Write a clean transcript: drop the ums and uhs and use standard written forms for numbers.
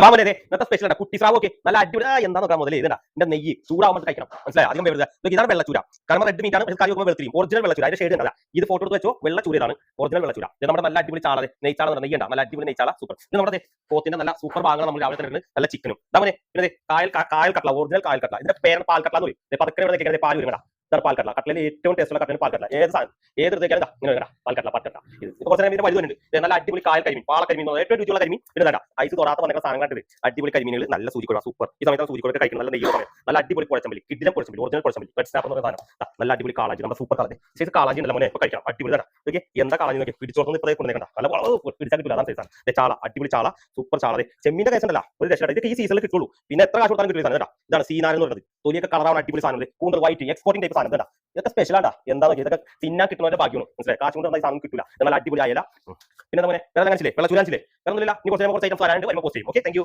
വാമനെ ഇന്നത്തെ സ്പെഷ്യൽ ആണ് കുട്ടി സ്രാവ്. ഓക്കെ, നല്ല അടിപൊളി എന്താ നോക്കാം മുതലേ ഇതാ എന്റെ നെയ്യ് ചൂടാവുമ്പോൾ കഴിക്കണം, മനസ്സിലായി? അധികം വേണ്ടത് ഇതാണ് വെള്ളച്ചൂര. കാരണം റെഡ് മീറ്റ് ആണ്, കറി വെക്കുമ്പോൾ വെളുത്തിരിക്കും. ഒറിജിനൽ വെള്ളച്ചൂര, അതിന്റെ ഷെയ്ഡ് ഉണ്ടല്ല. ഇത് ഫോട്ടോ എടുത്ത് വെച്ചോ, വെള്ളച്ചൂര ഇതാണ് ഒറിജിനൽ വെള്ളച്ചൂര. ഇത് നമ്മുടെ നല്ല അടിപൊളി ചാള, നെയ്ച്ചാള നെയ്യണ്ട, നല്ല അടിപൊളി നെയ്ച്ചാള സൂപ്പർ. ഇത് നമ്മുടെ പോത്തിന്റെ നല്ല സൂപ്പർ ഭാഗങ്ങൾ നമ്മൾ രാവിലെ തന്നെ നല്ല ചിക്കനും. ഇതാവനെ പിന്നെ കായൽ കട്ട്ല, ഒറിജിനൽ കായൽ കട്ട്ല. ഇതിന്റെ പേരാണ് പാൽ കട്ട്ല എന്ന് പറയും. പതുക്കെ പാൽ വരും. ഇതാണ് പാൽക്കട്ടല. കട്ടലിൽ ഏറ്റവും ടേസ്റ്റുള്ള കട്ടലിന് പാൽക്കട്ടല. ഏത് സാധനം ഏത് ഇതൊക്കെയാണ് ഇങ്ങനെ പാൽക്കട്ടല. ഇത് കുറച്ച് നേരം വലുതുണ്ട്. നല്ല അടിപൊളി കായൽ കരിമീൻ, പാള കരിമീൻ, ഏറ്റവും രുചിയുള്ള കരിമീൻ. പിന്നെ ഐസ് തൊടാത്ത വന്ന സാധനങ്ങൾ അടിപൊളി കരിമീനുകൾ, നല്ല സൂചിക്കൊഴ സൂപ്പർ. ഈ സമയത്ത് സൂചിക്കൊഴ കഴിക്കണം, നല്ല നെയ്യ് സമയം, നല്ല അടിപൊളി കുഴച്ചമ്പലി, കിഡിലും കുഴച്ചമ്പലി, ഒറിജിനൽ കുഴച്ചമ്പലി, റെഡ് സ്നാപ്പ് എന്ന് പറയുന്ന സാധനം. നല്ല അടിപൊളി കാളാജി, നമ്മുടെ സൂപ്പർ കളഞ്ഞ് സൈസ് കാളാജി ഉണ്ടല്ലോ മോനെ, ഇപ്പൊ കഴിക്കണം. അടിപൊളി തന്നെ. ഓക്കെ, എന്താ കാളാജി നോക്കി പിടിച്ചോർന്ന് ഇപ്പോഴേ കൊണ്ടു കണ്ട നല്ല പിടിച്ചാൽ കിട്ടില്ല. അതാണ് സൈസാണ് ചാള, അടിപൊളി ചാള, സൂപ്പർ ചാള. ചെമ്മീന്റെ കേസ് ഉണ്ടല്ല ഒരു രക്ഷ. ഇതൊക്കെ ഈ സീസണിൽ കിട്ടുള്ളൂ. പിന്നെ എത്ര കാശ് കൊടുത്താലും കിട്ടില്ല സാധനം. ഇതാണ് സീനാൻ എന്ന് പറയുന്നത്. തൊലിയൊക്കെ കളറാണ്, അടിപൊളി സാധനം, കൂടുതൽ വൈറ്റ് എക്സ്പോർട്ടിംഗ് ടൈപ്പ് സാധനം. ഇതൊക്കെ സ്പെഷ്യൽ ആണ്. എന്താ ഇതൊക്കെ തിന്നാൻ കിട്ടുന്നവരുടെ ഭാഗ്യമാണ്, മനസ്സിലായി? കാശ് കൊണ്ട് സാധനം കിട്ടില്ല. നല്ല അടിപൊളി ആയാല. പിന്നെ വെള്ളച്ചൂരാഞ്ചില്ലേ വേറെ ഒന്നുമില്ല. ഇനി കുറച്ച് ഐറ്റംസ് വരാണ്ട് വരുമ്പോൾ പോസ്റ്റ് ചെയ്യും. Okay, thank you.